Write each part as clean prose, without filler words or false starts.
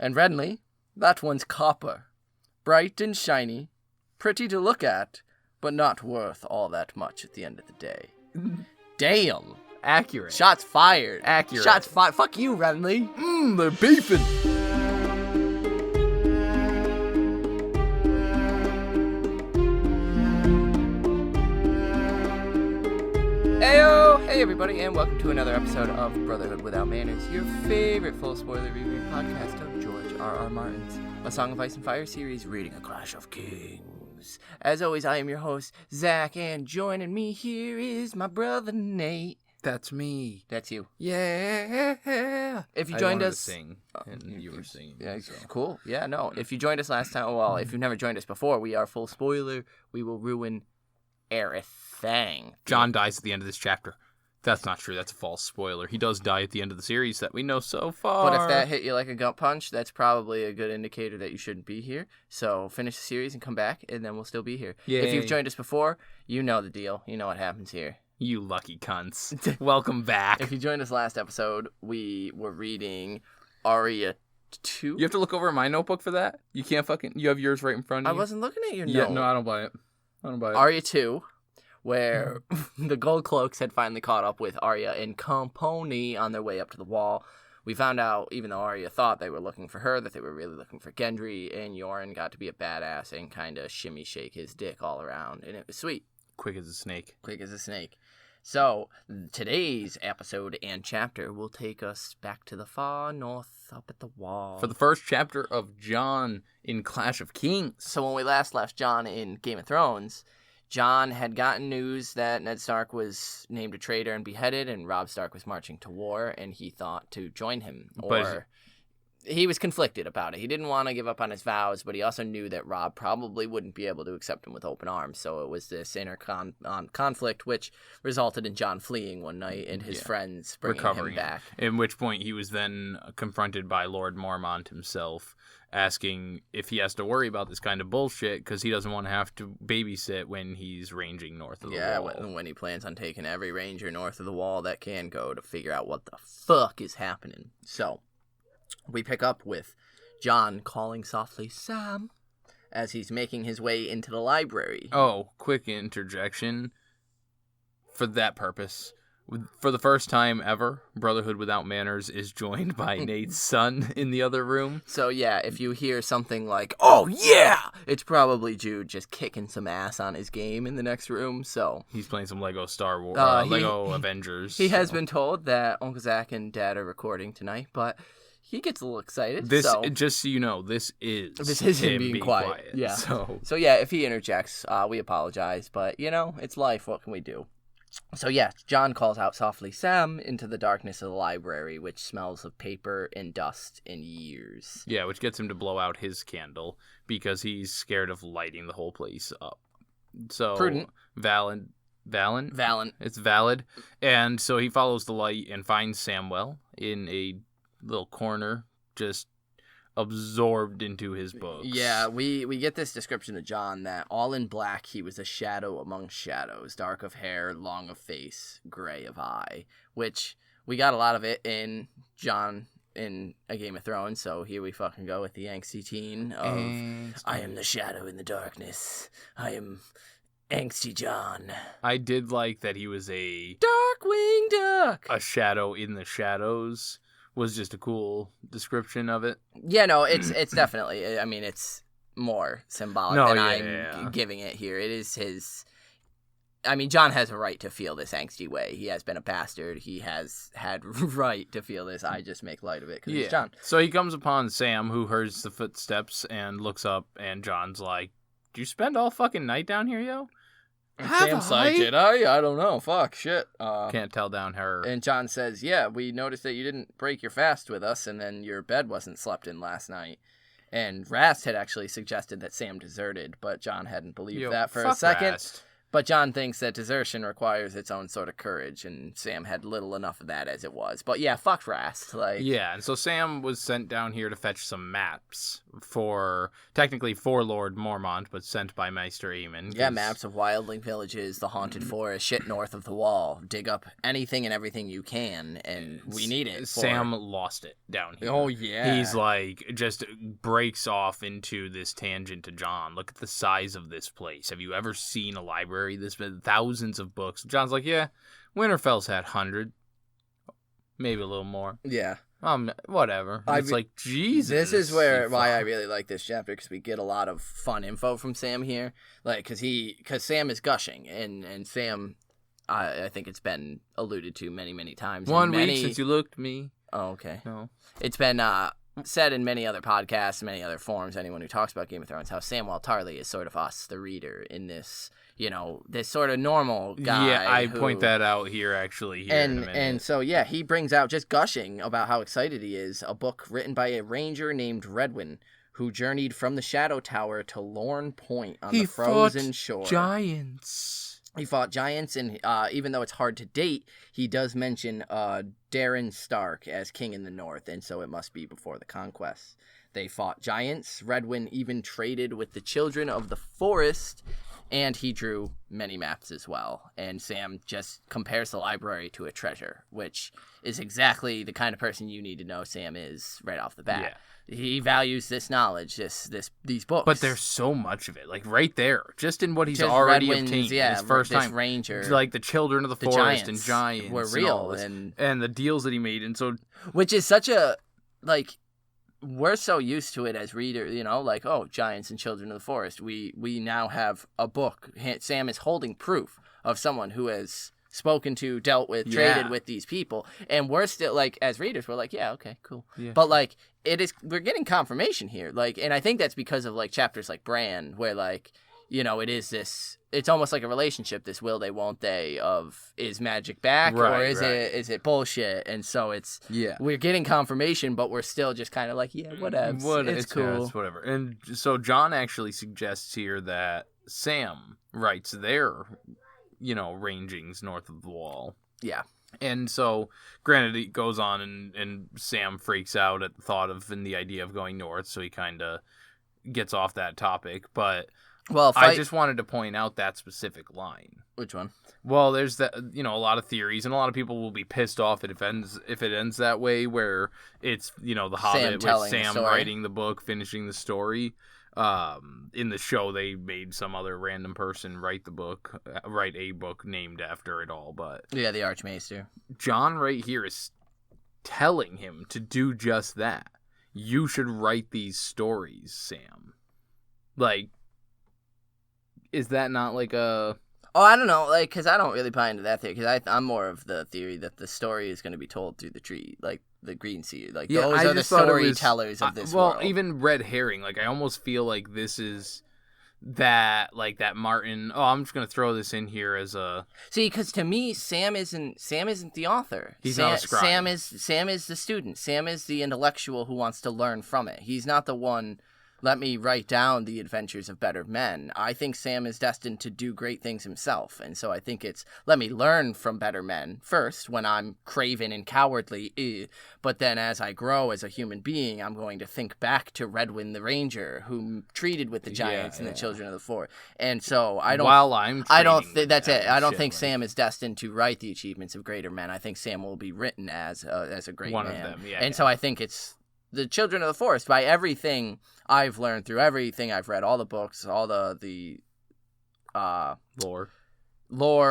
And Renly, that one's copper. Bright and shiny, pretty to look at, but not worth all that much at the end of the day. Damn. Accurate. Shots fired. Accurate. Shots fired. Fuck you, Renly. They're beefing. Heyo! Hey everybody, and welcome to another episode of Brotherhood Without Manners, your favorite full spoiler reread podcast of George R.R. Martin's A Song of Ice and Fire series, reading A Clash of Kings. As always, I am your host, Zach, and joining me here is my brother, Nate. That's me. That's you. Yeah. If you joined us... to sing, and you were singing. Yeah, so. Cool. Yeah, no. If you joined us last time, well, if you've never joined us before, we are full spoiler. We will ruin everything. Jon dies at the end of this chapter. That's not true. That's a false spoiler. He does die at the end of the series that we know so far. But if that hit you like a gut punch, that's probably a good indicator that you shouldn't be here. So finish the series and come back, and then we'll still be here. Yay. If you've joined us before, you know the deal. You know what happens here. You lucky cunts. Welcome back. If you joined us last episode, we were reading Arya 2. You have to look over at my notebook for that? You can't fucking... You have yours right in front of you? I wasn't looking at your note. Yeah, no, I don't buy it. Arya 2, where the Gold Cloaks had finally caught up with Arya and company on their way up to the wall. We found out, even though Arya thought they were looking for her, that they were really looking for Gendry, and Yoren got to be a badass and kind of shimmy shake his dick all around, and it was sweet. Quick as a snake. Quick as a snake. So, today's episode and chapter will take us back to the far north up at the wall. For the first chapter of Jon in Clash of Kings. So when we last left Jon in Game of Thrones, Jon had gotten news that Ned Stark was named a traitor and beheaded, and Robb Stark was marching to war, and he thought to join him. He was conflicted about it. He didn't want to give up on his vows, but he also knew that Robb probably wouldn't be able to accept him with open arms. So it was this inner conflict, which resulted in Jon fleeing one night and his friends bringing him back. At which point he was then confronted by Lord Mormont himself, asking if he has to worry about this kind of bullshit because he doesn't want to have to babysit when he's ranging north of the wall. Yeah, when he plans on taking every ranger north of the wall that can go to figure out what the fuck is happening. So we pick up with Jon calling softly Sam as he's making his way into the library. Oh, quick interjection. For that purpose, for the first time ever, Brotherhood Without Manners is joined by Nate's son in the other room. So yeah, if you hear something like, oh yeah, it's probably Jude just kicking some ass on his game in the next room. So he's playing some Lego Star Wars, Lego Avengers. He has been told that Uncle Zach and Dad are recording tonight, but he gets a little excited. Just so you know, this is him being quiet. Yeah. So yeah, if he interjects, we apologize. But, it's life. What can we do? So yeah, Jon calls out softly Sam into the darkness of the library, which smells of paper and dust and years. Yeah, which gets him to blow out his candle because he's scared of lighting the whole place up. So prudent. Valid. It's valid. And so he follows the light and finds Samwell in a little corner, just absorbed into his books. Yeah, we get this description of Jon that all in black he was a shadow among shadows, dark of hair, long of face, gray of eye, which we got a lot of it in Jon in A Game of Thrones, so here we fucking go with the angsty teen of I am the shadow in the darkness. I am angsty Jon. I did like that he was a Darkwing Duck. A shadow in the shadows. Was just a cool description of it. Yeah, no, it's definitely, I mean, it's more symbolic than I'm giving it here. It is his, I mean, Jon has a right to feel this angsty way. He has been a bastard. He has had right to feel this. I just make light of it because it's Jon. So he comes upon Sam, who hears the footsteps and looks up, and Jon's like, "Did you spend all fucking night down here, yo?" Sam's like, did I don't know. Fuck, shit. Can't tell down her. And Jon says, yeah, we noticed that you didn't break your fast with us, and then your bed wasn't slept in last night. And Rast had actually suggested that Sam deserted, but Jon hadn't believed that for a second. Rast. But Jon thinks that desertion requires its own sort of courage, and Sam had little enough of that as it was. But yeah, fuck Rast. Yeah, and so Sam was sent down here to fetch some maps technically for Lord Mormont, but sent by Maester Aemon. Yeah, maps of wildling villages, the haunted forest, shit north of the wall. Dig up anything and everything you can, and we need it. Sam lost it down here. Oh, yeah. He's just breaks off into this tangent to Jon. Look at the size of this place. Have you ever seen a library? There's been thousands of books. Jon's like, yeah, Winterfell's had 100. Maybe a little more. Yeah. Whatever. It's like, Jesus. This is why I really like this chapter, because we get a lot of fun info from Sam here. Because Sam is gushing, and Sam, I think it's been alluded to many, many times. 1 week since you looked at me. Oh, okay. No. It's been said in many other podcasts, many other forums, anyone who talks about Game of Thrones, how Samwell Tarly is sort of us, the reader, in this, this sort of normal guy. Yeah, I point that out here, actually, here in a minute. And so, yeah, he brings out, just gushing about how excited he is, a book written by a ranger named Redwyn, who journeyed from the Shadow Tower to Lorne Point on the frozen shore. He fought giants, and even though it's hard to date, he does mention Darren Stark as king in the north, and so it must be before the conquest. They fought giants. Redwyn even traded with the children of the forest, and he drew many maps as well. And Sam just compares the library to a treasure, which is exactly the kind of person you need to know Sam is right off the bat. Yeah. He values this knowledge, these books. But there's so much of it, right there, just in what he's already obtained. Yeah, his first time. Ranger, the children of the forest and giants were real, and the deals that he made, and so, which is such a we're so used to it as readers, giants and children of the forest. We now have a book. Sam is holding proof of someone who has spoken to, dealt with, traded with these people, and we're still as readers, we're like, yeah, okay, cool. Yeah. But we're getting confirmation here, and I think that's because of chapters like Bran, where it is this. It's almost like a relationship, this will they, won't they, of is magic back, or is it bullshit? And so we're getting confirmation, but we're still just kind of whatever. It's cool. Yeah, it's whatever. And so Jon actually suggests here that Sam writes their, rangings north of the wall. Yeah. And so, granted, it goes on, and Sam freaks out at the thought of and the idea of going north, so he kind of gets off that topic, but... Well, I just wanted to point out that specific line. Which one? Well, there's that, a lot of theories, and a lot of people will be pissed off if it ends that way, where it's, The Hobbit with Sam writing the book, finishing the story. In the show, they made some other random person write a book named after it all, but... Yeah, the Archmaester. Jon right here is telling him to do just that. You should write these stories, Sam. Is that not a... Oh, I don't know, because I don't really buy into that theory, because I'm more of the theory that the story is going to be told through the tree, the Green Sea. Those are the storytellers of this world. Well, even Red Herring, I almost feel like this is that, that Martin, I'm just going to throw this in here as a... See, because to me, Sam isn't the author. He's not a scribe. Sam is the student. Sam is the intellectual who wants to learn from it. He's not the one... Let me write down the adventures of better men. I think Sam is destined to do great things himself. And so I think it's, let me learn from better men first when I'm craven and cowardly. But then as I grow as a human being, I'm going to think back to Redwyn the Ranger, who treated with the giants and the children of the forest. And so I don't think Sam is destined to write the achievements of greater men. I think Sam will be written as a great man. One of them, yeah. And so I think it's the children of the forest, by everything I've learned through everything I've read, all the books, all the lore,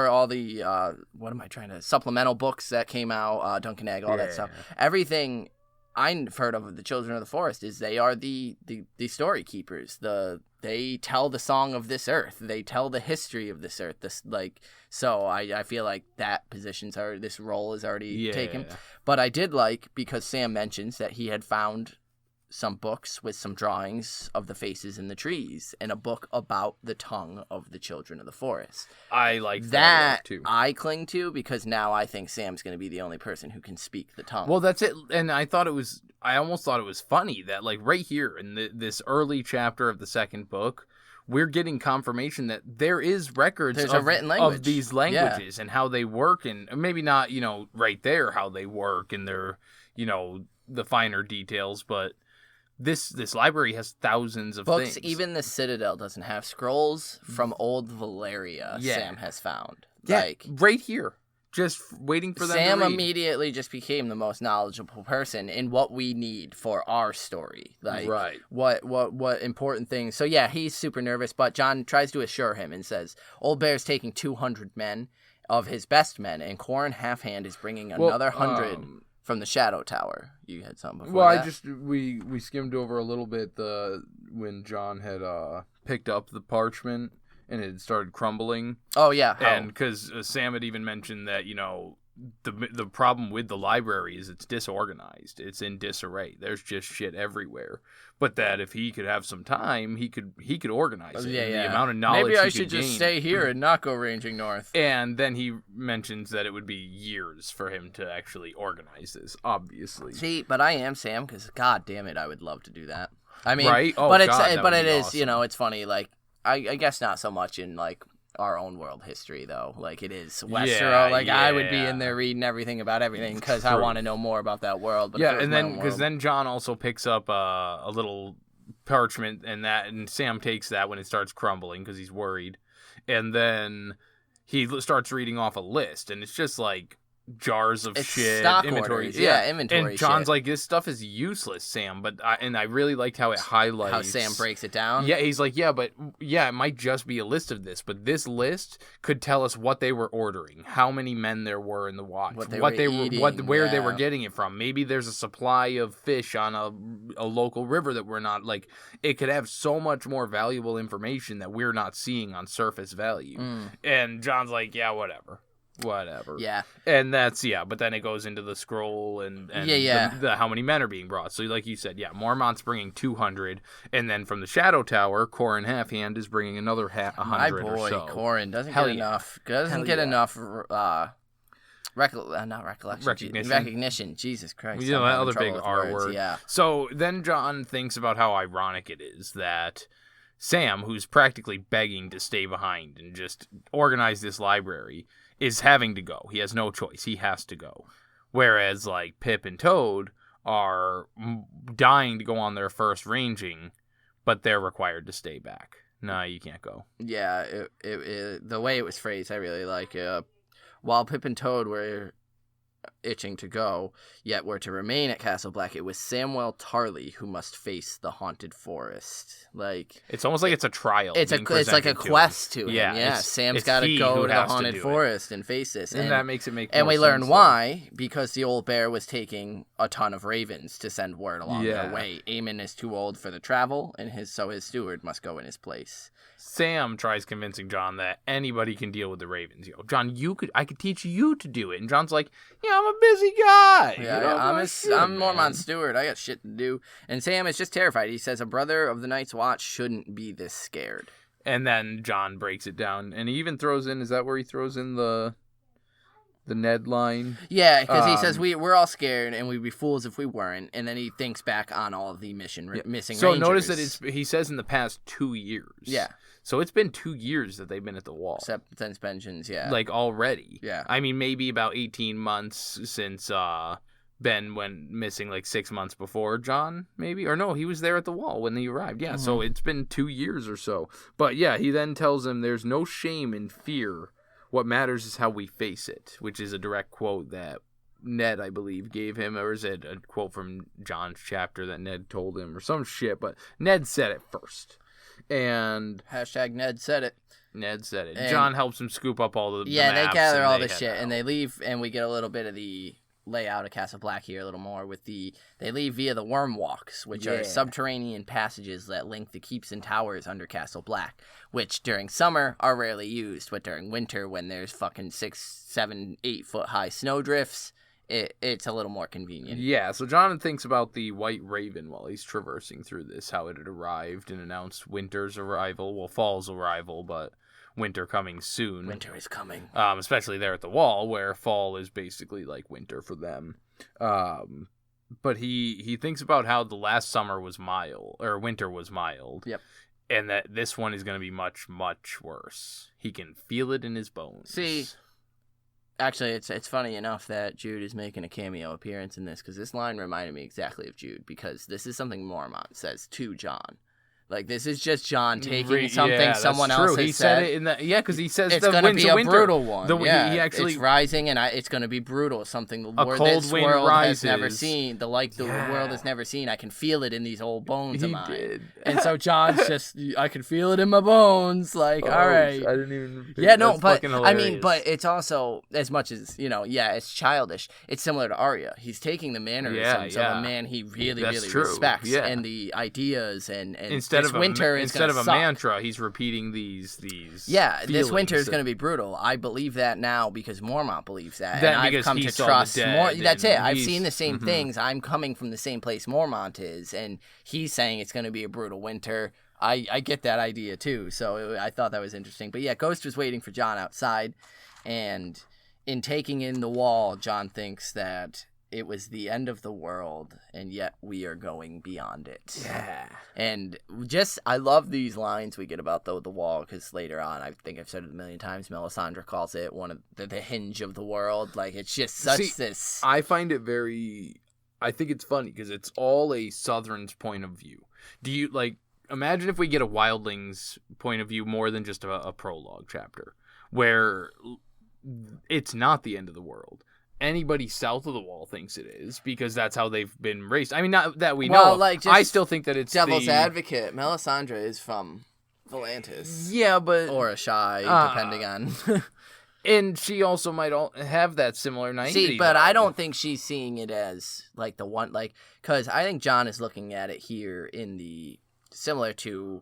all the supplemental books that came out, Duncan Egg, all that stuff. Everything I've heard of the children of the forest is they are the story keepers. They tell the song of this earth. They tell the history of this earth. So I feel like that this role is already taken. But I did because Sam mentions that he had found some books with some drawings of the faces in the trees and a book about the tongue of the children of the forest. I like that too. I cling to because now I think Sam's going to be the only person who can speak the tongue. Well, that's it. And I almost thought it was funny that right here in this early chapter of the second book, we're getting confirmation that there is records a written language of these languages and how they work, and maybe not, right there how they work and their, the finer details, but this library has thousands of books. things. Even the Citadel doesn't have scrolls from old Valyria. Sam has found. Yeah, right here. Just waiting for them to read. Sam immediately just became the most knowledgeable person in what we need for our story. Right. What important things. So yeah, he's super nervous, but Jon tries to assure him and says, Old Bear's taking 200 men of his best men, and Qhorin Halfhand is bringing another 100 from the Shadow Tower. You had something before that? We skimmed over a little bit when Jon had picked up the parchment and it started crumbling. Oh, yeah. And because Sam had even mentioned that, the problem with the library is it's disorganized. It's in disarray. There's just shit everywhere. But that if he could have some time, he could organize it. The amount of knowledge maybe I should just stay here and not go ranging north. And then he mentions that it would be years for him to actually organize this, obviously. See, but I am Sam, because god damn it, I would love to do that. I mean, right? Oh, but it is, awesome. It's funny, like, I guess not so much in, like, our own world history, though. Like, it is Westeros. I would be in there reading everything about everything because I want to know more about that world. But and then because then Jon also picks up a little parchment and Sam takes that when it starts crumbling because he's worried, and then he starts reading off a list, and it's just like jars of shit, stock inventory. Orders. Yeah, inventory. And Jon's shit. like, this stuff is useless, Sam. But I really liked how it highlights how Sam breaks it down. Yeah, he's like, it might just be a list of this, but this list could tell us what they were ordering, how many men there were in the watch, where they were getting it from. Maybe there's a supply of fish on a local river that we're not like. It could have so much more valuable information that we're not seeing on surface value. And Jon's like, yeah, whatever. Yeah. And that's, but then it goes into the scroll and the how many men are being brought. So like you said, Mormont's bringing 200, and then from the Shadow Tower, Qhorin Halfhand is bringing another 100 My boy, or so. Qhorin doesn't get enough. Doesn't get enough recognition. Jesus Christ. That other big R word. Yeah. So then Jon thinks about how ironic it is that Sam, who's practically begging to stay behind and just organize this library, is having to go. He has no choice. He has to go. Whereas, like, Pip and Toad are dying to go on their first ranging, but they're required to stay back. No, you can't go. Yeah, the way it was phrased, I really like. While Pip and Toad were itching to go, yet were to remain at Castle Black, it was Samwell Tarly who must face the haunted forest. Like, it's almost like it's a trial. It's like a quest to him. Yeah, Sam's got to go to the haunted forest and face this, and that makes it make. And more we sense, learn why, because the old bear was taking a ton of ravens to send word along their way. Aemon is too old for the travel, and so his steward must go in his place. Sam tries convincing Jon that anybody can deal with the ravens. Jon, I could teach you to do it. And Jon's like, I'm a busy guy. I'm Mormont's steward. I got shit to do. And Sam is just terrified. He says a brother of the Night's Watch shouldn't be this scared. And then Jon breaks it down, and he even throws in. Is that where he throws in the Ned line? Yeah, because he says we're all scared, and we'd be fools if we weren't. And then he thinks back on all of the missing rangers. So notice that he says in the past 2 years. Yeah. So it's been 2 years that they've been at the wall. Since Benjen's, Like, already. Yeah. I mean, maybe about 18 months since Ben went missing, like 6 months before Jon, maybe? Or no, he was there at the wall when he arrived. Yeah, so it's been 2 years or so. But yeah, he then tells him there's no shame in fear. What matters is how we face it, which is a direct quote that Ned, I believe, gave him. Or is it a quote from Jon's chapter that Ned told him or some shit? But Ned said it first. And hashtag Ned said it. Ned said it. And Jon helps him scoop up all the maps, they gather all the shit, and they leave, and we get a little bit of the layout of Castle Black here a little more with they leave via the Worm Walks, which are subterranean passages that link the keeps and towers under Castle Black, which during summer are rarely used, but during winter when there's fucking 6, 7, 8 foot high snowdrifts, it's a little more convenient. Yeah, so Jon thinks about the White Raven while he's traversing through this, how it had arrived and announced winter's arrival, well, fall's arrival, but winter coming soon. Winter is coming. Especially there at the wall, where fall is basically like winter for them. But he thinks about how the last summer was mild, or winter was mild. Yep. and that this one is going to be much, much worse. He can feel it in his bones. See, actually, it's funny enough that Jude is making a cameo appearance in this, because this line reminded me exactly of Jude, because this is something Mormont says to Jon. Like, this is just Jon taking something someone else has said it in the because he says it's going to be a brutal one. He actually, it's rising, and it's going to be brutal. Something the cold this wind world rises. has never seen. The world has never seen. I can feel it in these old bones of mine. Did. And so Jon's just, I can feel it in my bones. Like, all right. I didn't even. Yeah, no, but I mean, but it's also, as much as it's childish. It's similar to Arya. He's taking the mannerisms of a man he really, really respects, and the ideas, and instead of winter instead of a mantra, he's repeating these. Yeah, this winter is going to be brutal. I believe that now because Mormont believes that, and I've come to trust more. That's it. I've seen the same things. I'm coming from the same place Mormont is, and he's saying it's going to be a brutal winter. I get that idea too, so I thought that was interesting. But yeah, Ghost was waiting for Jon outside, and in taking in the wall, Jon thinks that it was the end of the world, and yet we are going beyond it. Yeah. And I love these lines we get about the wall, because later on, I think I've said it a million times, Melisandre calls it one of the hinge of the world. Like, it's just such this. I find it I think it's funny, because it's all a Southern's point of view. Do you, imagine if we get a Wildling's point of view more than just a prologue chapter, where it's not the end of the world. Anybody south of the wall thinks it is, because that's how they've been raised. I mean, not that we know. I still think that it's devil's advocate. Melisandre is from Volantis. Yeah, but or Ashai, depending on. And she also might have that similar naivety. See, but I don't think she's seeing it as the one, because I think Jon is looking at it here in the similar to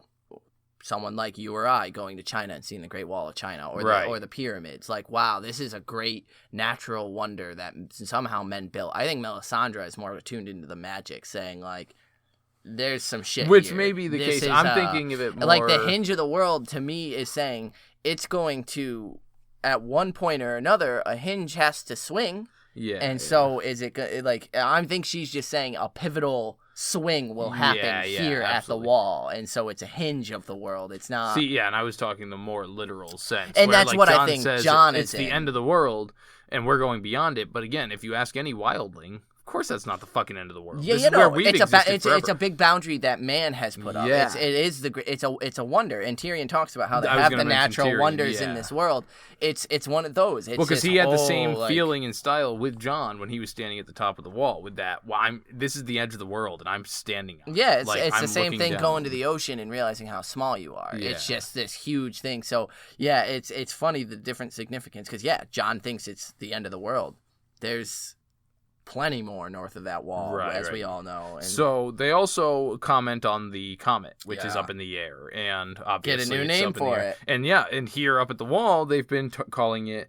someone like you or I going to China and seeing the Great Wall of China or the pyramids. Like, wow, this is a great natural wonder that somehow men built. I think Melisandre is more attuned into the magic, saying, there's some shit Which here. may be the case. I'm thinking of it more. The hinge of the world, to me, is saying it's going to, at one point or another, a hinge has to swing. Yeah. And so is it, I think she's just saying a pivotal swing will happen here at the wall, and so it's a hinge of the world. It's not. See, and I was talking the more literal sense, and that's what Jon I think says Jon it's the end of the world, and we're going beyond it. But again, if you ask any wildling, of course that's not the fucking end of the world. Yeah, it's a big boundary that man has put up. Yeah. It's a wonder, and Tyrion talks about how they have the natural wonders in this world. It's one of those. Because he had the same feeling and style with Jon when he was standing at the top of the wall. With that, this is the edge of the world, and I'm standing on it. Yeah, it's the same thing going to the ocean and realizing how small you are. Yeah. It's just this huge thing. So yeah, it's funny the different significance, because Jon thinks it's the end of the world. There's plenty more north of that wall, as we all know. And so they also comment on the comet, which is up in the air, and obviously get a new name for it. And and here up at the wall, they've been calling it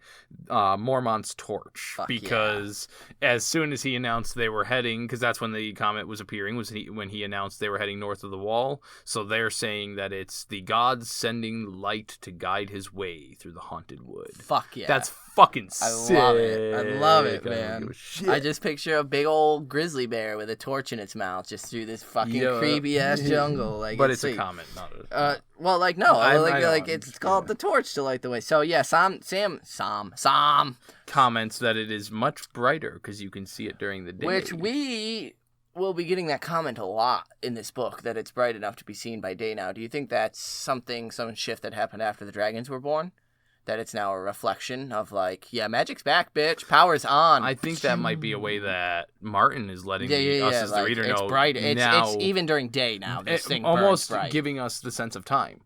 Mormont's Torch, because as soon as he announced they were heading, because that's when the comet was appearing, when he announced they were heading north of the wall. So they're saying that it's the gods sending light to guide his way through the haunted wood. Fuck yeah. That's fucking sick. I love it, man. I just picture a big old grizzly bear with a torch in its mouth just through this fucking creepy ass jungle. But it's a comet, not a. It's called the torch to light the way. So yeah, Sam comments that it is much brighter because you can see it during the day. Which we will be getting that comment a lot in this book, that it's bright enough to be seen by day now. Do you think that's some shift that happened after the dragons were born? That it's now a reflection of magic's back, bitch. Power's on. I think that might be a way that Martin is letting us as the reader know. It's bright. It's even during day now. This thing almost bright. Giving us the sense of time.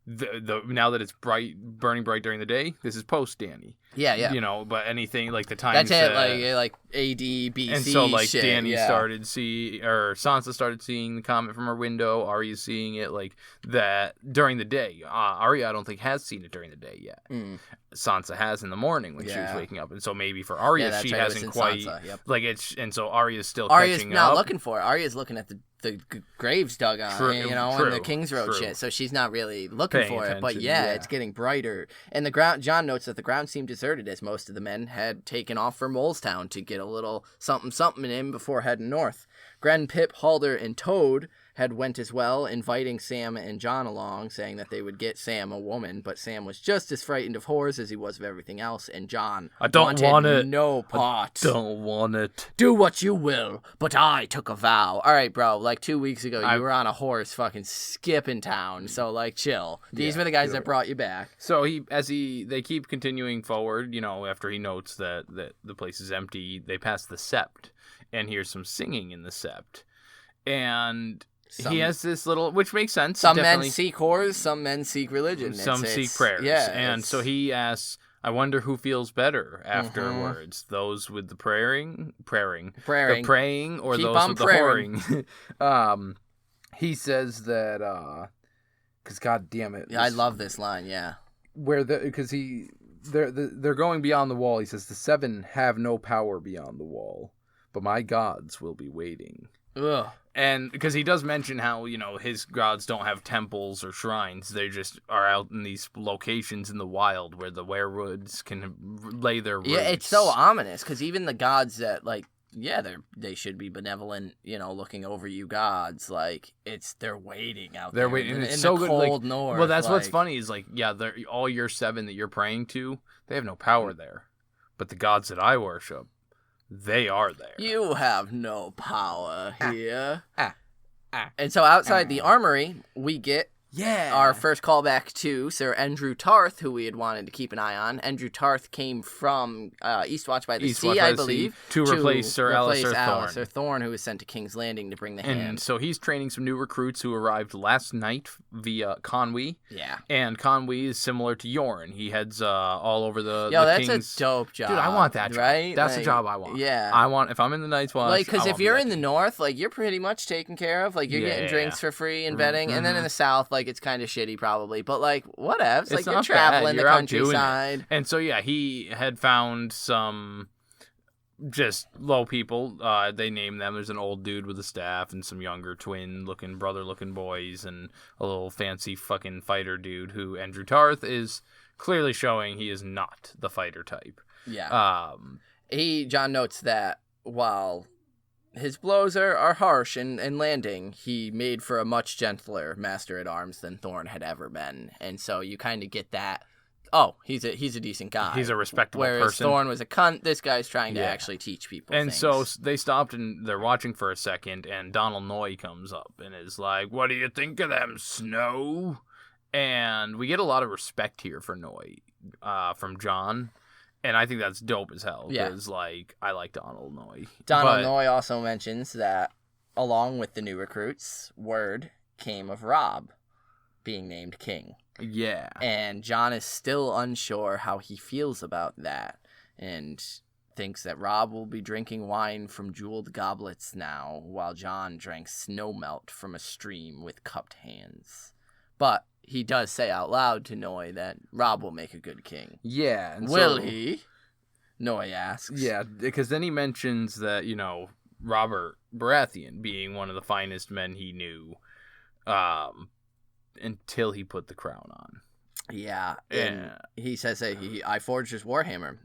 Now that it's burning bright during the day, this is post Dany. Yeah. But anything the time. That's it. AD, BC. And so shit, Dany started Sansa started seeing the comet from her window. Arya's seeing it that during the day. Arya, I don't think has seen it during the day yet. Sansa has in the morning when she was waking up, and so maybe for Arya she hasn't quite Sansa, and so Arya's still Arya's catching not up. looking for it. Arya's looking at the graves dug on, and the King's Road shit. So she's not really looking for it. But it's getting brighter. And the ground. Jon notes that the ground seemed deserted, as most of the men had taken off for Molestown to get a little something in before heading north. Gren, Pip, Halder, and Toad had went as well, inviting Sam and Jon along, saying that they would get Sam a woman, but Sam was just as frightened of whores as he was of everything else, and Jon wanted no part. I don't want it. Do what you will, but I took a vow. All right, bro, like 2 weeks ago, you were on a horse fucking skipping town, so, like, chill. These were the guys that brought you back. So they keep continuing forward, after he notes that the place is empty, they pass the sept, and here's some singing in the sept. And he has this little, which makes sense. Some men seek whores, some men seek religion. Some seek prayers. Yeah, and so he asks, I wonder who feels better afterwards. Those with the praying, the praying, or Keep those with praying. the whoring. He says that, because God damn it. I love this line, yeah. Because they're going beyond the wall. He says, the seven have no power beyond the wall, but my gods will be waiting. Ugh. And because he does mention how, his gods don't have temples or shrines. They just are out in these locations in the wild where the werewolves can lay their roots. Yeah, it's so ominous because even the gods that, like, they should be benevolent, looking over you gods. Like, they're waiting out there. They're waiting. In it's so the good. Cold north. Well, that's what's funny is, like, all your seven that you're praying to, they have no power there. But the gods that I worship, they are there. You have no power here. And so outside the armory, we get our first callback to Sir Andrew Tarth, who we had wanted to keep an eye on. Andrew Tarth came from Eastwatch by the Sea, I believe, to replace Sir Alistair Thorne, who was sent to King's Landing to bring the hand. And so he's training some new recruits who arrived last night via Conwy. Yeah. And Conwy is similar to Yoren. He heads all over the that's King's... a dope job. Dude, I want that job. Right? That's the job I want. Yeah. I want, if I'm in the Night's Watch, like, because if you're in the north, like, you're pretty much taken care of. Like, you're getting drinks for free and bedding. And then in the south, like, it's kind of shitty probably, but like whatevs. Like, you're traveling the countryside. And so he had found some just low people. They name them. There's an old dude with a staff and some younger brother-looking boys and a little fancy fucking fighter dude who Andrew Tarth is clearly showing he is not the fighter type. Yeah. Jon notes that while his blows are harsh in landing, he made for a much gentler master-at-arms than Thorne had ever been. And so you kind of get that, he's a decent guy. He's a respectable person. Whereas Thorne was a cunt, this guy's trying to actually teach people and things. So they stopped and they're watching for a second, and Donal Noye comes up and is like, what do you think of them, Snow? And we get a lot of respect here for Noye from Jon. And I think that's dope as hell. Because, I like Donal Noye. Donal Noye also mentions that, along with the new recruits, word came of Robb being named king. Yeah. And Jon is still unsure how he feels about that. And thinks that Robb will be drinking wine from jeweled goblets now, while Jon drank snowmelt from a stream with cupped hands. But he does say out loud to Noye that Robb will make a good king. Yeah. And will he? Noye asks. Yeah, because then he mentions that, Robert Baratheon being one of the finest men he knew until he put the crown on. Yeah. And he says that I forged his warhammer.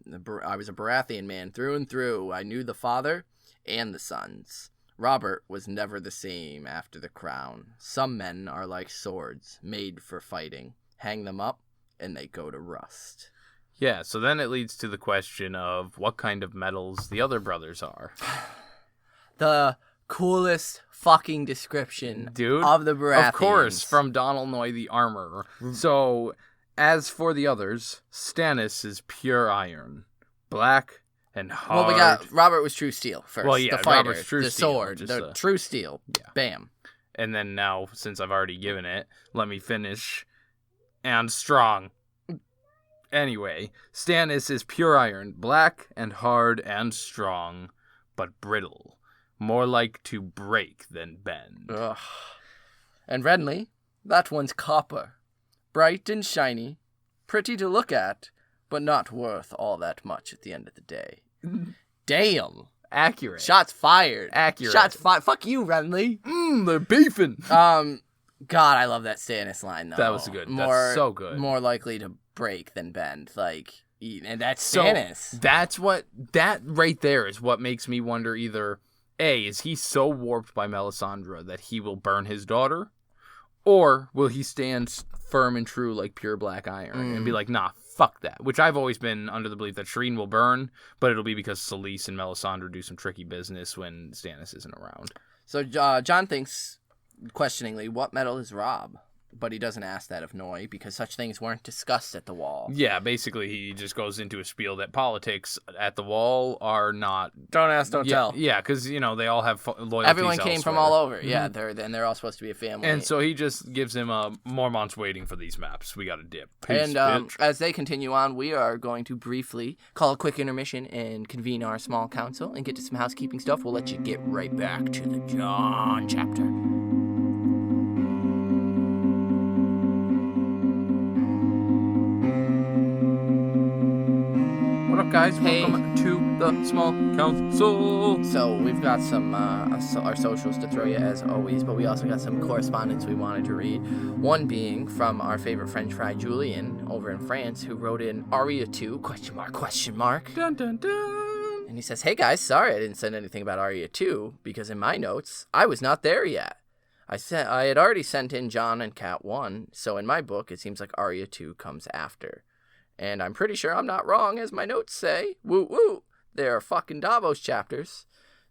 I was a Baratheon man through and through. I knew the father and the sons. Robert was never the same after the crown. Some men are like swords, made for fighting. Hang them up, and they go to rust. Yeah, so then it leads to the question of what kind of metals the other brothers are. The coolest fucking description of the Baratheons. Of course, from Donal Noye, the armorer. So, as for the others, Stannis is pure iron, black and hard. Well, we got Robert was true steel first. Well, yeah, the fighter, Robert's true the steel, sword, the true steel. Yeah. Bam. And then now, since I've already given it, let me finish. And strong. Anyway, Stannis is pure iron, black and hard and strong, but brittle. More like to break than bend. Ugh. And Renly, that one's copper. Bright and shiny, pretty to look at, but not worth all that much at the end of the day. Damn. Accurate. Shots fired. Accurate. Shots fired. Fuck you, Renly. They're beefing. God, I love that Stannis line, though. That was good. That's so good. More likely to break than bend. And that's Stannis. So that right there is what makes me wonder either A, is he so warped by Melisandre that he will burn his daughter? Or will he stand firm and true like pure black iron and be like, nah, fuck that? Which I've always been under the belief that Shireen will burn, but it'll be because Selyse and Melisandre do some tricky business when Stannis isn't around. So Jon thinks, questioningly, what metal is Robb? But he doesn't ask that of Noye because such things weren't discussed at the Wall. Yeah, basically he just goes into a spiel that politics at the Wall are not... Don't ask, don't tell. Yeah, because, they all have loyalties Everyone came from all over. Mm-hmm. Yeah, they're all supposed to be a family. And so he just gives him Mormont's waiting for these maps. We got to dip. Peace, and as they continue on, we are going to briefly call a quick intermission and convene our small council and get to some housekeeping stuff. We'll let you get right back to the Jon chapter. What up, guys? Hey. Welcome to the small council. So we've got some our socials to throw you as always, but we also got some correspondence we wanted to read. One being from our favorite French fry Julian over in France, who wrote in Arya 2 ? Dun dun dun. And he says, "Hey guys, sorry I didn't send anything about Arya 2 because in my notes I was not there yet. I had already sent in Jon and Cat 1, so in my book it seems like Arya 2 comes after. And I'm pretty sure I'm not wrong, as my notes say. Woo woo! There are fucking Davos chapters.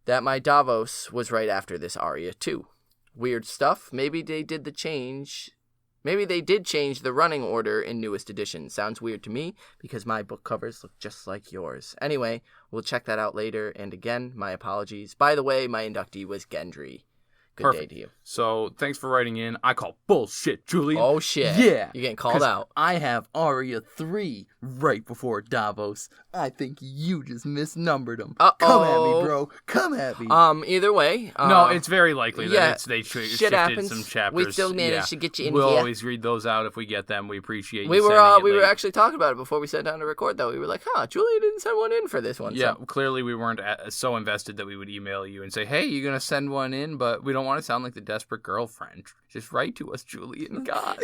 That my Davos was right after this Arya 2. Weird stuff. Maybe they did change the running order in newest edition. Sounds weird to me, because my book covers look just like yours. Anyway, we'll check that out later, and again, my apologies. By the way, my inductee was Gendry. Good Perfect. Day to you. So, thanks for writing in. I call bullshit, Julian. Oh, shit. Yeah. You're getting called out. I have Arya 3 right before Davos. I think you just misnumbered them. Uh-oh. Come at me, bro. Come at me. Either way. No, it's very likely that they shit shifted happens. some chapters. We still managed to get you in we'll here. always read those out if we get them. We appreciate you We were late. actually talking about it before we sat down to record, though. We were like, Julia didn't send one in for this one. Yeah, so. clearly we weren't so invested that we would email you and say, hey, you're going to send one in, but we don't want to sound like the desperate girlfriend. Just write to us, Julian. God.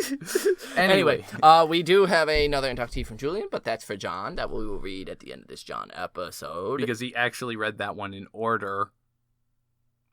Anyway, we do have another inductee from Julian, but that's for Jon. That we will read at the end of this Jon episode. Because he actually read that one in order.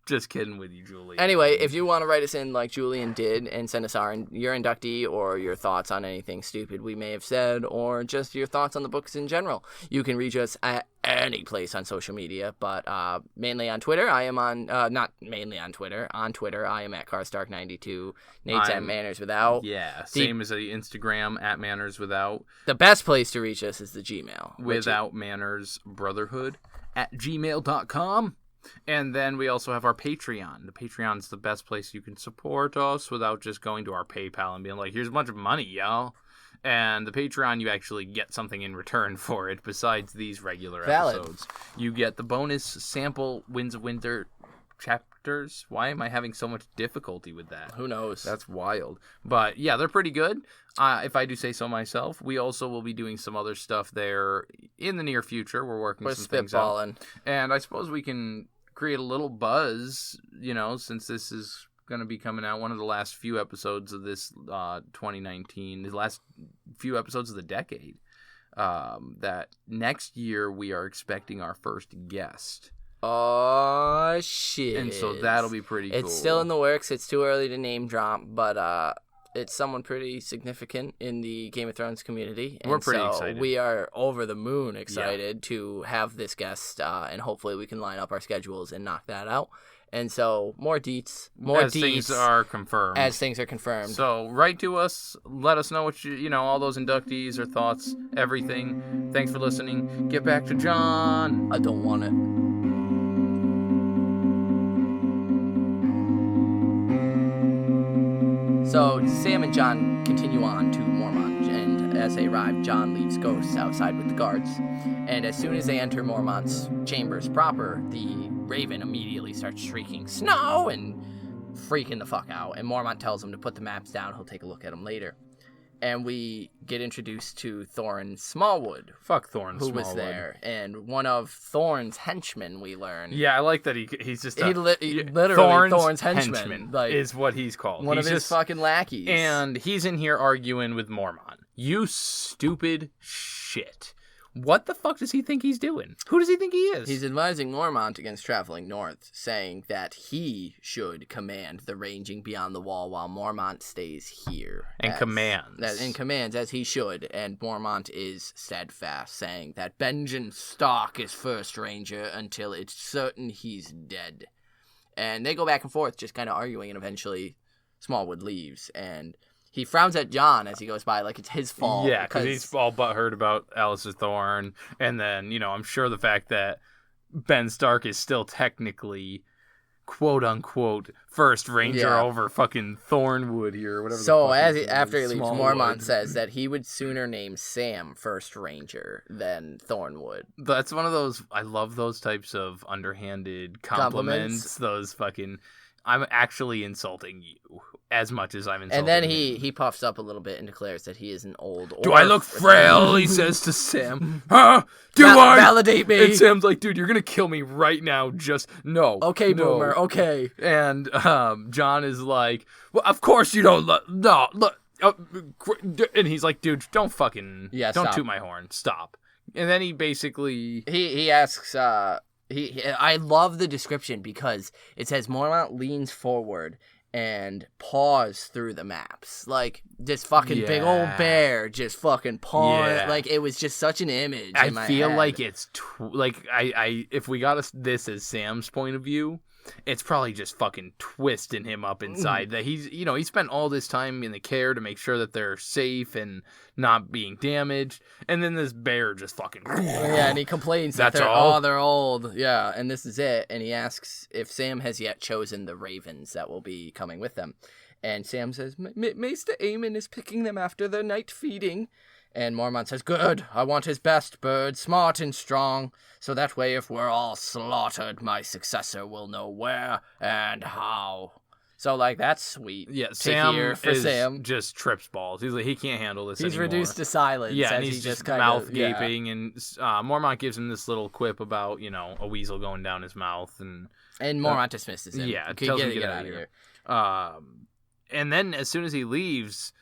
Just kidding with you, Julian. Anyway, if you want to write us in like Julian did and send us your inductee or your thoughts on anything stupid we may have said or just your thoughts on the books in general, you can reach us at any place on social media, but mainly on Twitter. I am on, not mainly on Twitter. On Twitter, I am at Carstark92. Nate's at Manners Without. Yeah, same as the Instagram, at Manners Without. The best place to reach us is the Gmail. Without Manners Brotherhood at gmail.com. And then we also have our Patreon. The Patreon's the best place you can support us without just going to our PayPal and being like, here's a bunch of money, y'all. And the Patreon, you actually get something in return for it besides these regular episodes. You get the bonus sample Winds of Winter chapters. Why am I having so much difficulty with that? Who knows? That's wild. But yeah, they're pretty good. If I do say so myself. We also will be doing some other stuff there in the near future. We're working some things out. And I suppose we can create a little buzz, since this is going to be coming out one of the last few episodes of this 2019, the last few episodes of the decade, that next year we are expecting our first guest. Oh, shit. And so that'll be pretty cool. It's still in the works. It's too early to name drop, but it's someone pretty significant in the Game of Thrones community. And we're pretty excited. We are over the moon excited to have this guest, and hopefully we can line up our schedules and knock that out. And so more deets, as things are confirmed. As things are confirmed. So write to us, let us know what all those inductees or thoughts, everything. Thanks for listening. Get back to Jon. I don't want it. So Sam and Jon continue on to Mormont, and as they arrive, Jon leaves ghosts outside with the guards. And as soon as they enter Mormont's chambers proper, the Raven immediately starts shrieking, "Snow!" and freaking the fuck out. And Mormont tells him to put the maps down, he'll take a look at them later. And we get introduced to Thorin Smallwood. Fuck Thorin Smallwood. Who was there. And one of Thorin's henchmen, we learn. Yeah, I like that he's just literally Thorin's henchman. Like, is what he's called. One of his fucking lackeys. And he's in here arguing with Mormont. You stupid shit. what the fuck does he think he's doing? Who does he think he is? He's advising Mormont against traveling north, saying that he should command the ranging beyond the wall while Mormont stays here. And commands, as he should. And Mormont is steadfast, saying that Benjen Stark is first ranger until it's certain he's dead. And they go back and forth, just kind of arguing, and eventually Smallwood leaves, and he frowns at Jon as he goes by, like it's his fault. Yeah, because he's all butthurt about Alistair Thorne, and then, I'm sure the fact that Ben Stark is still technically, quote-unquote, first ranger over fucking Thornwood here, or whatever. So, after he leaves, Mormont says that he would sooner name Sam first ranger than Thornwood. That's one of those, I love those types of underhanded compliments. Those fucking, I'm actually insulting you as much as I'm insulting And then you. he puffs up a little bit and declares that he is an old Do I look frail? He says to Sam. Huh? Do I? Validate me. And Sam's like, dude, you're going to kill me right now. Just, no. Okay, no. Boomer, okay. And Jon is like, well, of course you don't look. No, look. And he's like, dude, don't fucking, don't toot my horn. Stop. And then he basically... He asks... I love the description because it says Mormont leans forward and paws through the maps. Like, this fucking big old bear just fucking paws. Yeah. Like, it was just such an image in my feel head. like it's... if we got this as Sam's point of view, it's probably just fucking twisting him up inside. That he's, he spent all this time in the care to make sure that they're safe and not being damaged. And then this bear just fucking... Yeah, and he complains that they're old. Yeah, and this is it. And he asks if Sam has yet chosen the ravens that will be coming with them. And Sam says, Maester Aemon is picking them after their night feeding. And Mormont says, good, I want his best bird, smart and strong, so that way if we're all slaughtered, my successor will know where and how. So, that's sweet. Yeah, Sam just trips balls. He's like, he can't handle this anymore. He's reduced to silence. Yeah, and he's just mouth gaping, and Mormont gives him this little quip about, a weasel going down his mouth. And Mormont dismisses him. Yeah, tells him to get out of here. And then as soon as he leaves...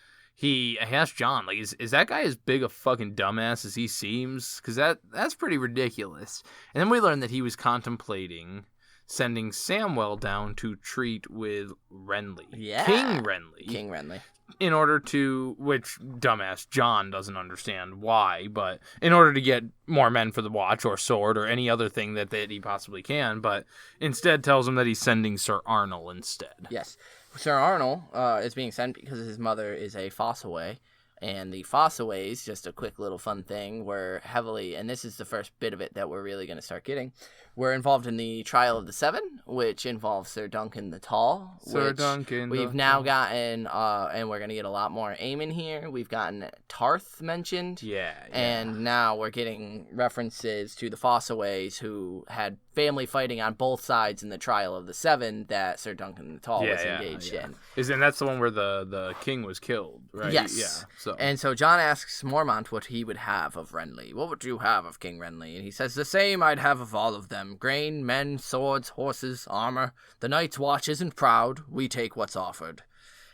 He asked Jon, is that guy as big a fucking dumbass as he seems? Because that's pretty ridiculous. And then we learned that he was contemplating sending Samwell down to treat with Renly. Yeah. King Renly. In order to, which dumbass Jon doesn't understand why, but in order to get more men for the watch or sword or any other thing that he possibly can, but instead tells him that he's sending Sir Arnel instead. Yes. Sir Arnel is being sent because his mother is a Fossaway, and the Fossaways, just a quick little fun thing, were heavily, and this is the first bit of it that we're really going to start getting, we're involved in the Trial of the Seven, which involves Sir Duncan the Tall. We've now gotten, and we're going to get a lot more Aemon here. We've gotten Tarth mentioned. Yeah. And now we're getting references to the Fossaways who had family fighting on both sides in the Trial of the Seven that Sir Duncan the Tall was engaged in. And that's the one where the king was killed, right? Yes. Yeah. And so Jon asks Mormont what he would have of Renly. What would you have of King Renly? And he says, the same I'd have of all of them. Grain, men, swords, horses, armor. The Night's Watch isn't proud. We take what's offered.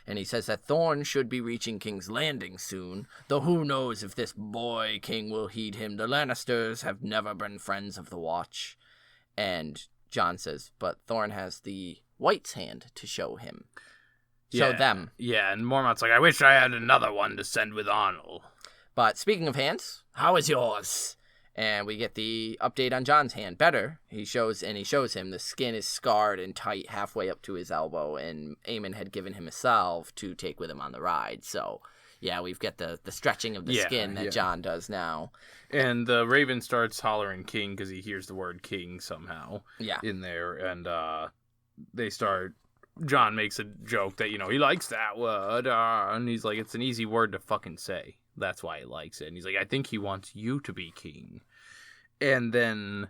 And he says that Thorne should be reaching King's Landing soon, though who knows if this boy king will heed him. The Lannisters have never been friends of the Watch. And Jon says, but Thorne has the White's hand to show him. Show them. Yeah, and Mormont's like, I wish I had another one to send with Arnel. But speaking of hands, how is yours? And we get the update on Jon's hand. Better. He shows him the skin is scarred and tight halfway up to his elbow, and Aemon had given him a salve to take with him on the ride. So, yeah, we've got the stretching of the skin that Jon does now. And the Raven starts hollering king because he hears the word king somehow in there. And Jon makes a joke that, he likes that word. And he's like, it's an easy word to fucking say. That's why he likes it. And he's like, I think he wants you to be king. And then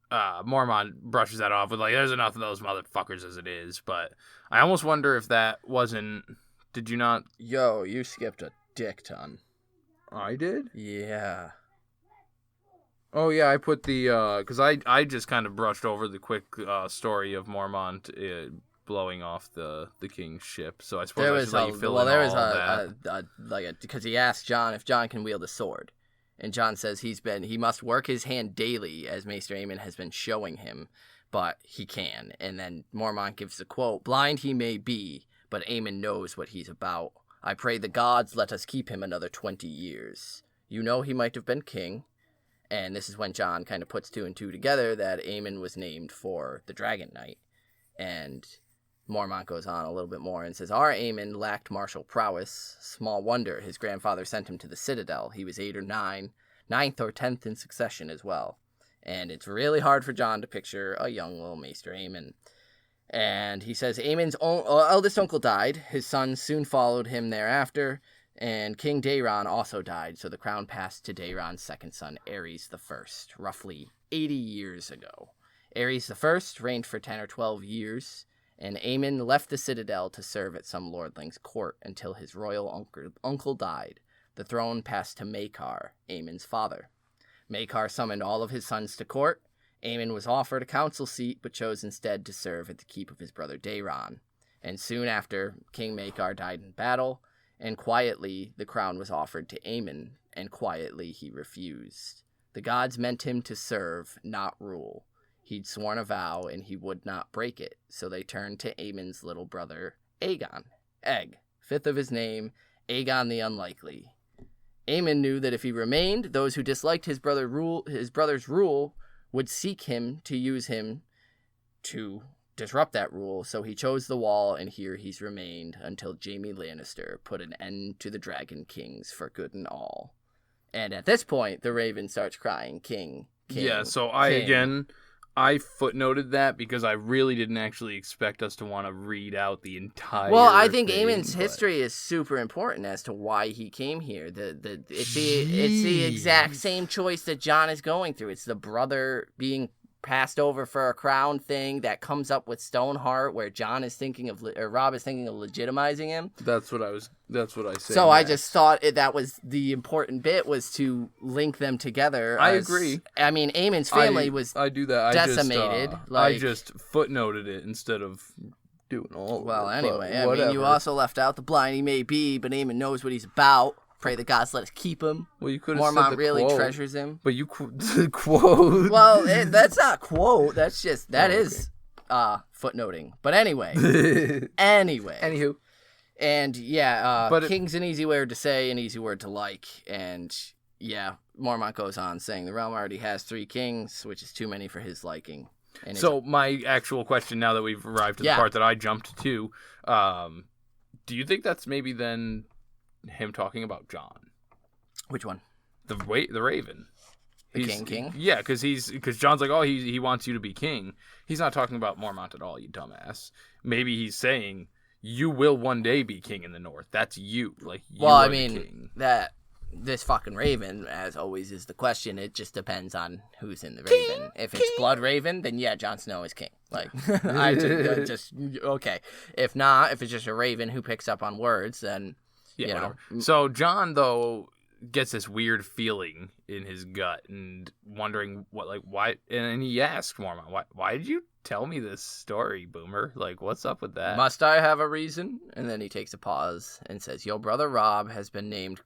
Mormont brushes that off with there's enough of those motherfuckers as it is. But I almost wonder if that wasn't... Did you not... Yo, you skipped a dick ton. I did? Yeah. Oh, yeah, I put the... Because I just kind of brushed over the quick story of Mormont... blowing off the king's ship, so I suppose I should let you fill in all that. Because he asked Jon if Jon can wield a sword, And Jon says he must work his hand daily, as Maester Aemon has been showing him, but he can. And then Mormont gives the quote, "Blind he may be, but Aemon knows what he's about. I pray the gods let us keep him another 20 years. You know he might have been king." And this is when Jon kind of puts 2 and 2 together, that Aemon was named for the Dragon Knight. And Mormont goes on a little bit more and says, "Our Aemon lacked martial prowess. Small wonder his grandfather sent him to the Citadel. He was 8 or 9, 9th or 10th in succession as well." And it's really hard for Jon to picture a young little Maester Aemon. And he says Aemon's eldest uncle died. His sons soon followed him thereafter. And King Daeron also died, so the crown passed to Daeron's second son, Aerys I, roughly 80 years ago. Aerys I reigned for 10 or 12 years, and Aemon left the Citadel to serve at some lordling's court until his royal uncle died. The throne passed to Maekar, Aemon's father. Maekar summoned all of his sons to court. Aemon was offered a council seat, but chose instead to serve at the keep of his brother Daeron. And soon after, King Maekar died in battle, and quietly the crown was offered to Aemon, and quietly he refused. The gods meant him to serve, not rule. He'd sworn a vow, and he would not break it, so they turned to Aemon's little brother, Aegon. Egg, 5th of his name, Aegon the Unlikely. Aemon knew that if he remained, those who disliked his brother's rule would seek him to use him to disrupt that rule, so he chose the wall, and here he's remained until Jaime Lannister put an end to the Dragon Kings for good and all. And at this point, the Raven starts crying, "King, king." Yeah, so king. I footnoted that because I really didn't actually expect us to want to read out the entire I think thing, Aemon's history is super important as to why he came here. It's the exact same choice that Jon is going through. It's the brother being passed over for a crown thing that comes up with Stoneheart, where Rob is thinking of legitimizing him. That's what I said. So I just thought that was the important bit, was to link them together. I agree. I mean, Aemon's family was decimated. I just footnoted it instead of doing all. Well, of it, anyway, I mean, you also left out the blind he may be, but Aemon knows what he's about. Pray the gods let us keep him. Well, you could have said Mormont the really quote, treasures him. But you the quote. Well, that's not quote. That's just is footnoting. But anyway, Anywho, and yeah, but king's an easy word to say, an easy word to like, and yeah, Mormont goes on saying the realm already has 3 kings, which is too many for his liking. And so my actual question, now that we've arrived at the part that I jumped to, do you think that's maybe then him talking about Jon? Which one? The Raven. The king? Yeah, because Jon's like, he wants you to be king. He's not talking about Mormont at all, you dumbass. Maybe he's saying, you will one day be king in the North. That's you. Like, you are the king. This fucking Raven, as always, is the question. It just depends on who's in the Raven. If it's Blood Raven, then yeah, Jon Snow is king. Like, okay. If not, if it's just a Raven who picks up on words, then whatever. So Jon, though, gets this weird feeling in his gut and wondering why, and he asked Mormont, why did you tell me this story, Boomer? Like, what's up with that? Must I have a reason? And then he takes a pause and says, your brother Robb has been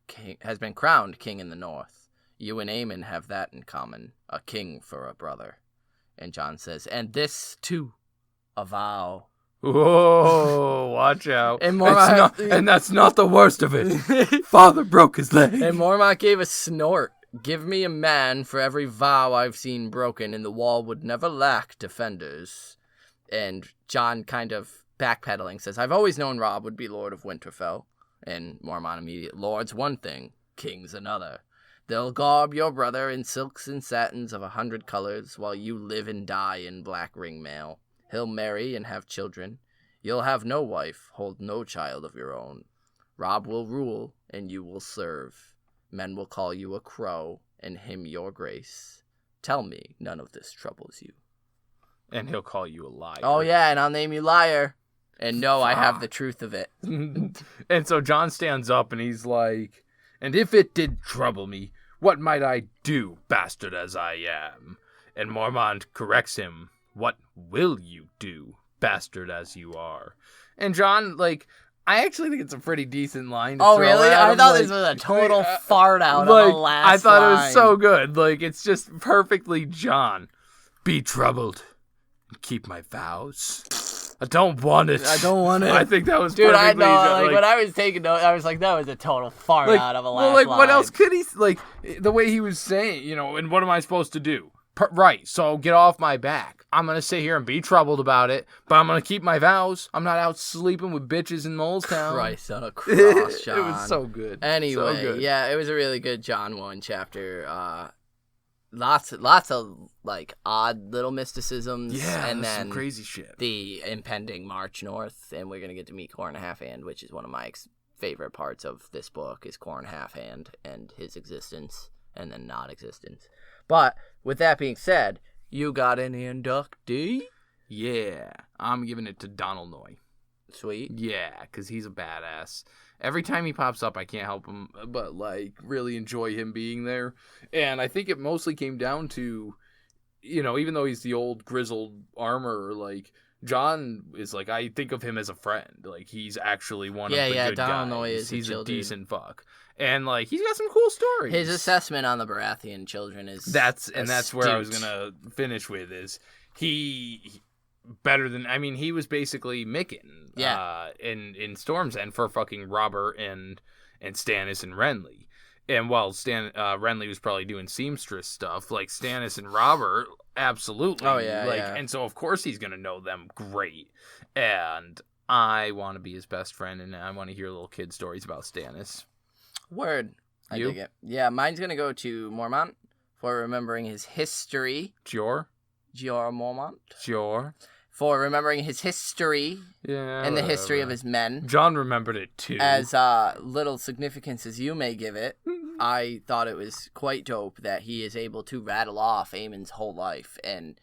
crowned king in the North. You and Aemon have that in common, a king for a brother. And Jon says, and this too, a vow. Whoa, watch out. And that's not the worst of it. Father broke his leg. And Mormont gave a snort. Give me a man for every vow I've seen broken, and the wall would never lack defenders. And Jon, kind of backpedaling, says, I've always known Robb would be Lord of Winterfell. And Mormont immediately, Lord's one thing, King's another. They'll garb your brother in silks and satins of 100 colors, while you live and die in black ring mail. He'll marry and have children. You'll have no wife, hold no child of your own. Robb will rule, and you will serve. Men will call you a crow, and him your grace. Tell me none of this troubles you. And he'll call you a liar. Oh, yeah, and I'll name you liar. And no, I have the truth of it. And so Jon stands up, and he's like, and if it did trouble me, what might I do, bastard as I am? And Mormont corrects him, what will you do, bastard as you are? And Jon, I actually think it's a pretty decent line. Oh, really? I thought this was a total fart out of the last I thought line. It was so good. Like, it's just perfectly Jon. Be troubled and keep my vows. I don't want it. I think that was dude. Perfectly, I know. Like when I was taking notes, I was like, that was a total fart out of a last line. What else could he like? The way he was saying, and what am I supposed to do? Right. So get off my back. I'm gonna sit here and be troubled about it, but I'm gonna keep my vows. I'm not out sleeping with bitches in Molestown. Christ on a cross, Jon. It was so good. Anyway, so good. Yeah, it was a really good Jon 1 chapter. Lots of like odd little mysticisms, and then some crazy shit. The impending march north, and we're gonna get to meet Qhorin Halfhand, which is one of my favorite parts of this book, is Qhorin Halfhand and his existence and then not existence. But with that being said, you got an inductee? Yeah, I'm giving it to Donal Noye. Sweet. Yeah, because he's a badass. Every time he pops up, I can't help him but, really enjoy him being there. And I think it mostly came down to, even though he's the old grizzled armorer, Jon is, I think of him as a friend. He's actually one of the good Donal guys. Noye is he's a decent fuck. And, he's got some cool stories. His assessment on the Baratheon children is That's where I was going to finish with, is he better than, he was basically Mikken in Storm's End for fucking Robert and Stannis and Renly. And while Renly was probably doing seamstress stuff, Stannis and Robert, absolutely. Oh, yeah. And so, of course, he's going to know them great. And I want to be his best friend, and I want to hear little kid stories about Stannis. Word. I dig it. Yeah, mine's going to go to Mormont for remembering his history. Jeor Mormont. Jeor. For remembering his history and the history of his men. Jon remembered it too. As little significance as you may give it, I thought it was quite dope that he is able to rattle off Aemon's whole life, and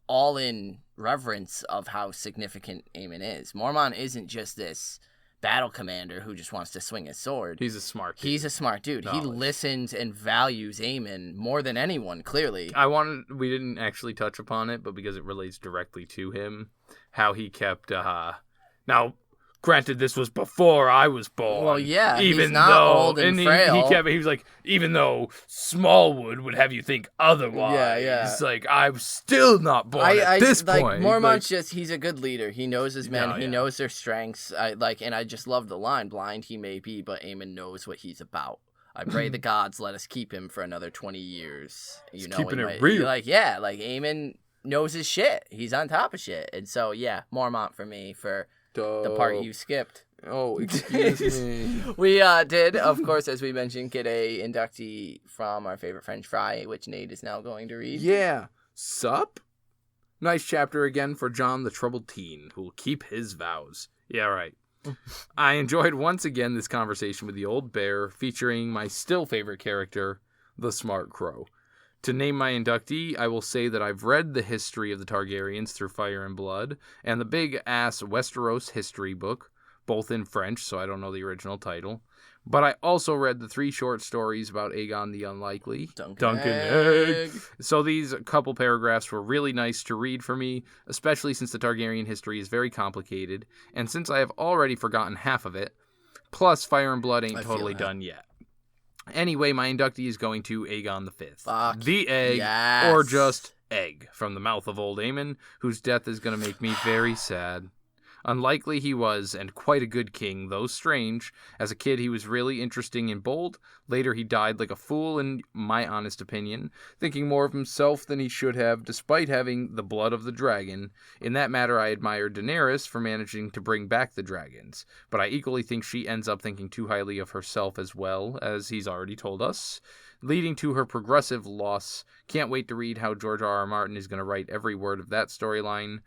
all in reverence of how significant Aemon is. Mormont isn't just this battle commander who just wants to swing his sword. He's a smart dude. He's a smart dude. He listens and values Aemon more than anyone, clearly. We didn't actually touch upon it, but because it relates directly to him, how he kept, now, granted, this was before I was born. Well, yeah, he's not old and frail. He was like, even though Smallwood would have you think otherwise. Yeah. I'm still not born at this point. Mormont's he's a good leader. He knows his men. He knows their strengths. And I just love the line, blind he may be, but Aemon knows what he's about. I pray the gods let us keep him for another 20 years. Keeping it real. Aemon knows his shit. He's on top of shit. And so, Mormont for me for the part you skipped. Oh, excuse me. We did, of course, as we mentioned, get a inductee from our favorite French fry, which Nate is now going to read. Yeah. Sup? Nice chapter again for Jon the troubled teen, who will keep his vows. Yeah, right. I enjoyed once again this conversation with the old bear, featuring my still favorite character, the smart crow. To name my inductee, I will say that I've read the history of the Targaryens through Fire and Blood, and the big-ass Westeros history book, both in French, so I don't know the original title. But I also read the 3 short stories about Aegon the Unlikely. Duncan Egg. So these couple paragraphs were really nice to read for me, especially since the Targaryen history is very complicated, and since I have already forgotten half of it, plus Fire and Blood ain't totally done yet. Anyway, my inductee is going to Aegon V. Fuck the Egg, yes. Or just Egg, from the mouth of old Aemon, whose death is going to make me very sad. Unlikely he was, and quite a good king, though strange. As a kid, he was really interesting and bold. Later, he died like a fool, in my honest opinion, thinking more of himself than he should have, despite having the blood of the dragon. In that matter, I admire Daenerys for managing to bring back the dragons, but I equally think she ends up thinking too highly of herself as well, as he's already told us, leading to her progressive loss. Can't wait to read how George R.R. Martin is going to write every word of that storyline.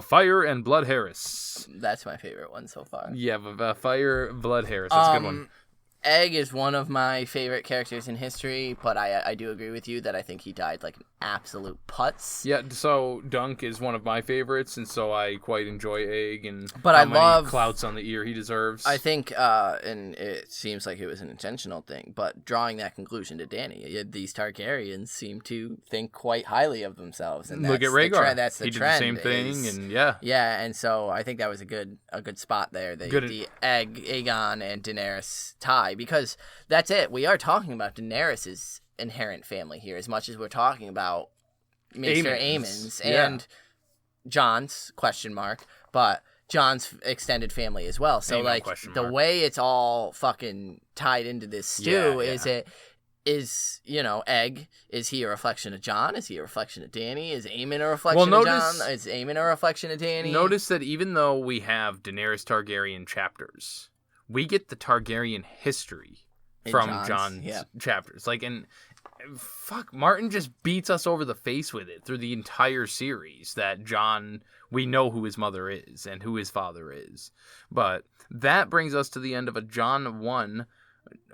Fire and Blood Harris. That's my favorite one so far. Yeah, Fire, Blood Harris. That's a good one. Egg is one of my favorite characters in history, but I do agree with you that I think he died like an absolute putz. Yeah, so Dunk is one of my favorites, and so I quite enjoy Egg and many clouts on the ear he deserves. I think, and it seems like it was an intentional thing, but drawing that conclusion to Dany, these Targaryens seem to think quite highly of themselves. And look at Rhaegar. That's the he did trend. The same thing, and yeah. Yeah, and so I think that was a good spot there. The Egg, Aegon, and Daenerys tie. Because that's it. We are talking about Daenerys' inherent family here as much as we're talking about Mr. Aemon's and Jon's, but Jon's extended family as well. So, Aemon, the way it's all fucking tied into this stew is Egg, is he a reflection of Jon? Is he a reflection of Dany? Is Aemon a reflection of Jon? Is Aemon a reflection of Dany? Notice that even though we have Daenerys Targaryen chapters, we get the Targaryen history from Jon's chapters. Martin just beats us over the face with it through the entire series that Jon, we know who his mother is and who his father is. But that brings us to the end of a Jon 1,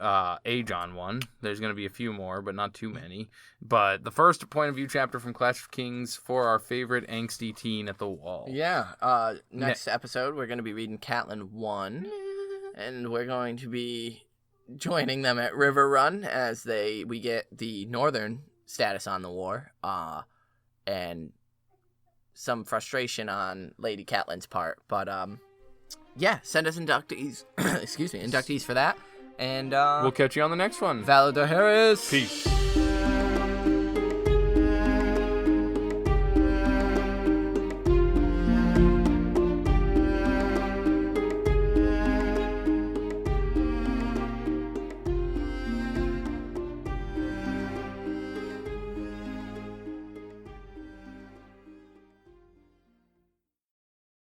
a Jon 1. There's going to be a few more, but not too many. But the first point of view chapter from Clash of Kings for our favorite angsty teen at the wall. Yeah. Next episode, we're going to be reading Catelyn 1. And we're going to be joining them at River Run as we get the northern status on the war, and some frustration on Lady Catelyn's part. But send us inductees. Inductees for that. And we'll catch you on the next one. Valor Harris. Peace.